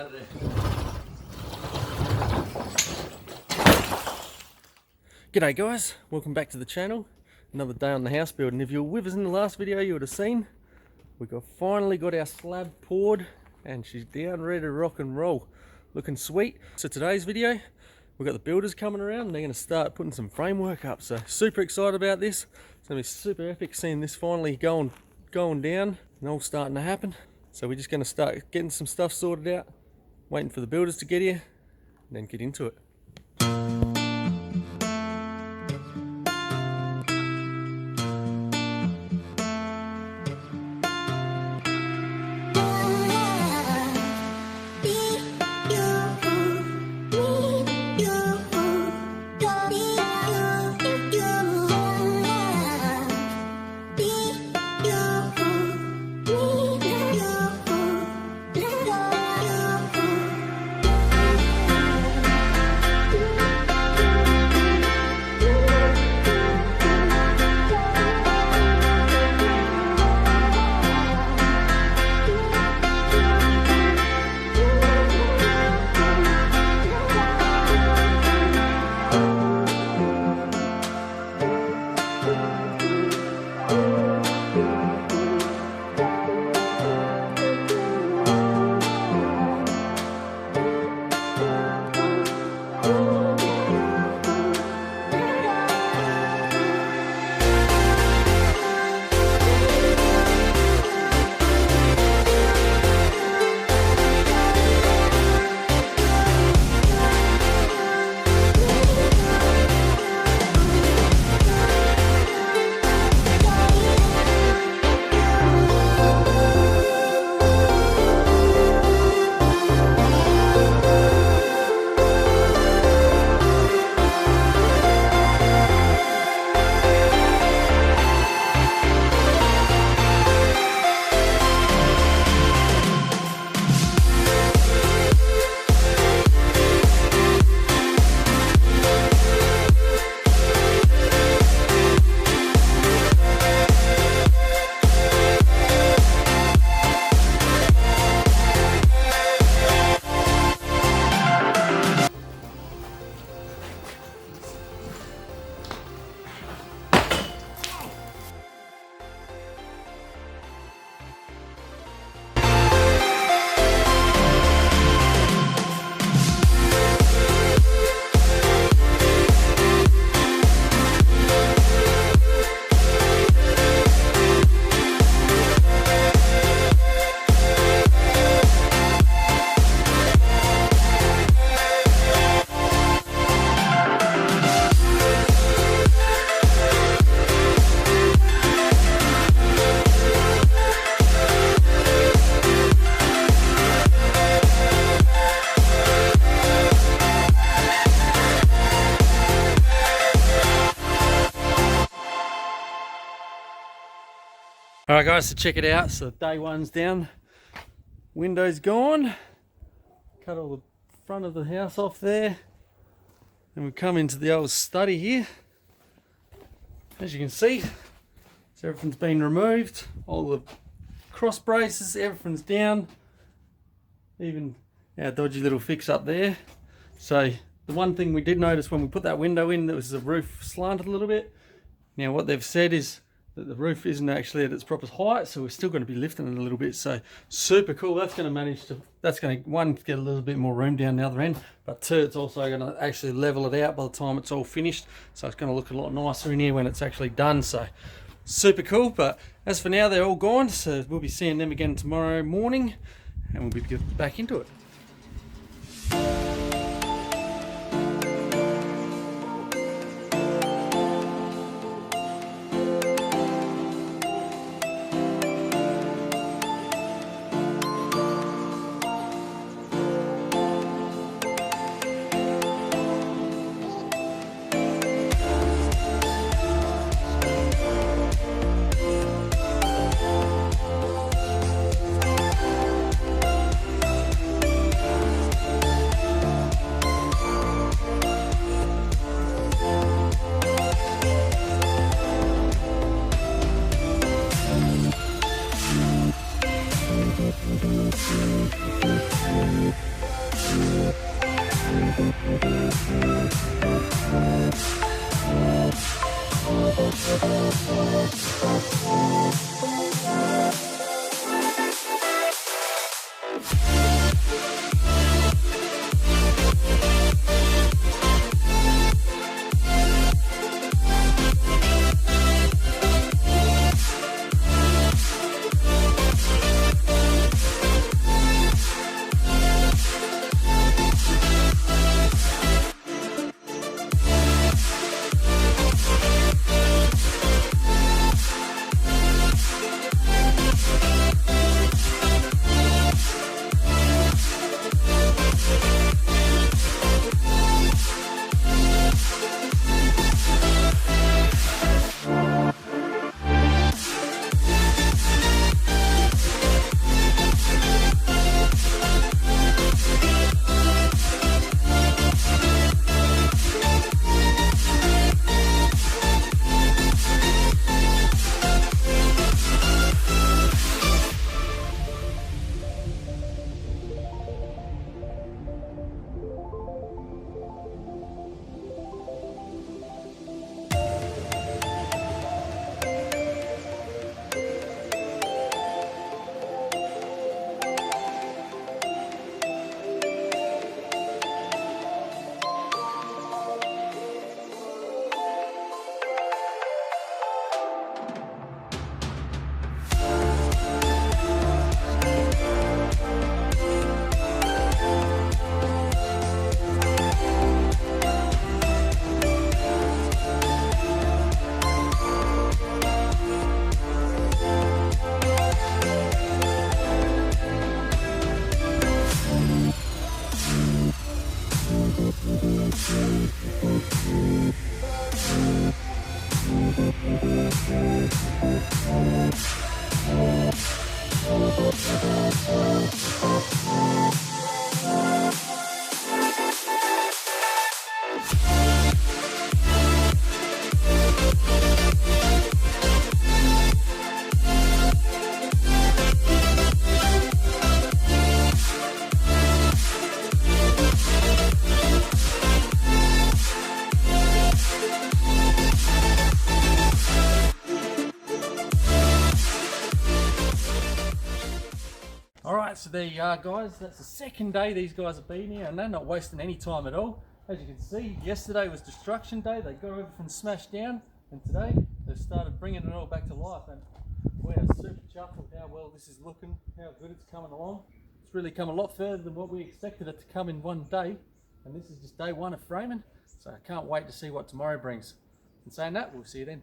out of there. G'day guys, welcome back to the channel. Another day on the house building. If you were with us in the last video, you would have seen we finally got our slab poured and she's down ready to rock and roll. Looking sweet. So today's video, we've got the builders coming around and they're going to start putting some framework up. So super excited about this. It's going to be super epic seeing this finally going down and all starting to happen. So we're just going to start getting some stuff sorted out, waiting for the builders to get here and then get into it. Alright guys, so check it out. So day one's down, windows gone, cut all the front of the house off there, and we come into the old study here. As you can see, so everything's been removed, all the cross braces, everything's down, even our dodgy little fix up there. So the one thing we did notice when we put that window in, that was the roof slanted a little bit. Now what they've said is that the roof isn't actually at its proper height, so we're still going to be lifting it a little bit. So super cool. That's going to one, get a little bit more room down the other end, but two, it's also going to actually level it out by the time it's all finished, so it's going to look a lot nicer in here when it's actually done. So super cool. But as for now, they're all gone, so we'll be seeing them again tomorrow morning and we'll be back into it. Alright, so there you are guys, that's the second day these guys have been here and they're not wasting any time at all. As you can see, yesterday was destruction day, they got everything smashed down, and today they've started bringing it all back to life, and we're super chuffed with how well this is looking, how good it's coming along. It's really come a lot further than what we expected it to come in one day, and this is just day one of framing, so I can't wait to see what tomorrow brings. And saying that, we'll see you then.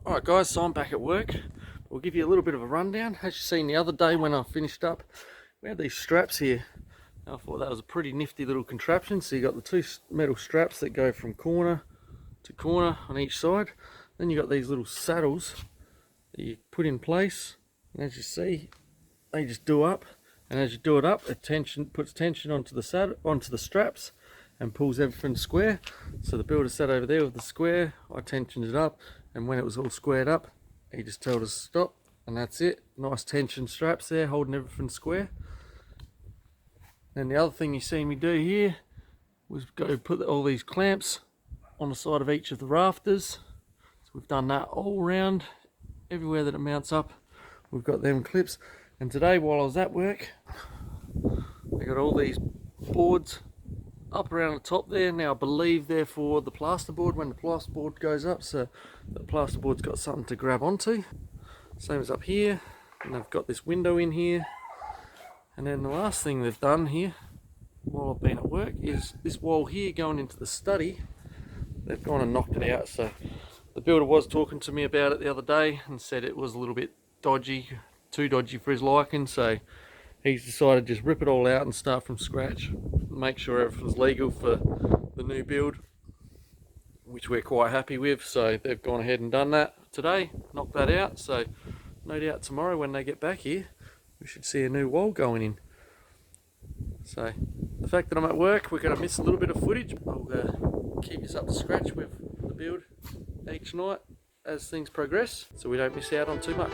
Alright guys, so I'm back at work. We'll give you a little bit of a rundown. As you seen the other day when I finished up, we had these straps here. I thought that was a pretty nifty little contraption. So you got the two metal straps that go from corner to corner on each side. Then you got these little saddles that you put in place, and as you see, they just do up. And as you do it up, it puts tension onto the straps and pulls everything square. So the builder sat over there with the square. I tensioned it up, and when it was all squared up, he just told us to stop, and that's it. Nice tension straps there holding everything square. And the other thing you see me do here was go put all these clamps on the side of each of the rafters. So we've done that all around, everywhere that it mounts up, we've got them clips. And today while I was at work, I got all these boards up around the top there. Now I believe they're for the plasterboard when the plasterboard goes up, so the plasterboard's got something to grab onto. Same as up here, and they've got this window in here. And then the last thing they've done here while I've been at work is this wall here going into the study. They've gone and knocked it out. So the builder was talking to me about it the other day and said it was a little bit dodgy, too dodgy for his liking, so he's decided to just rip it all out and start from scratch, make sure everything's legal for the new build, which we're quite happy with. So they've gone ahead and done that today, knocked that out. So no doubt tomorrow when they get back here, we should see a new wall going in. So the fact that I'm at work, we're going to miss a little bit of footage. I'll keep us up to scratch with the build each night as things progress, so we don't miss out on too much.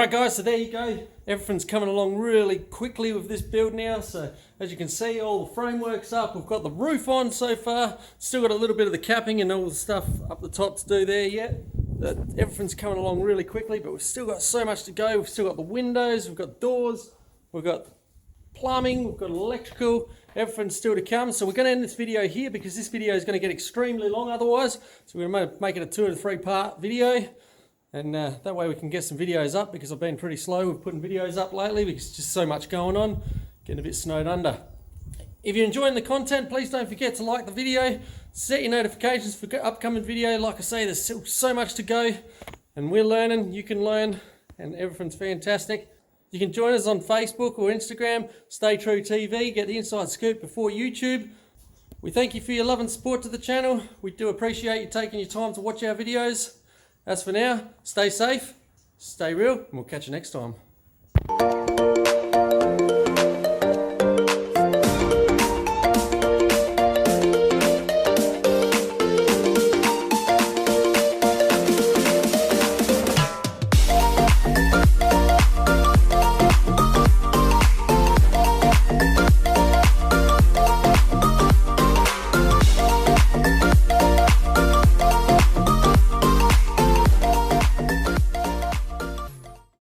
Alright guys, so there you go. Everything's coming along really quickly with this build now. So as you can see, all the framework's up. We've got the roof on so far. Still got a little bit of the capping and all the stuff up the top to do there yet. Everything's coming along really quickly, but we've still got so much to go. We've still got the windows, we've got doors, we've got plumbing, we've got electrical, everything's still to come. So we're going to end this video here because this video is going to get extremely long otherwise. So we're going to make it a 2 or 3 part video. And that way we can get some videos up, because I've been pretty slow with putting videos up lately because there's just so much going on, getting a bit snowed under. If you're enjoying the content, please don't forget to like the video, set your notifications for upcoming video. Like I say, there's still so much to go, and we're learning, you can learn, and everything's fantastic. You can join us on Facebook or Instagram, StayTrue TV, get the inside scoop before YouTube. We thank you for your love and support to the channel. We do appreciate you taking your time to watch our videos. As for now, stay safe, stay real, and we'll catch you next time.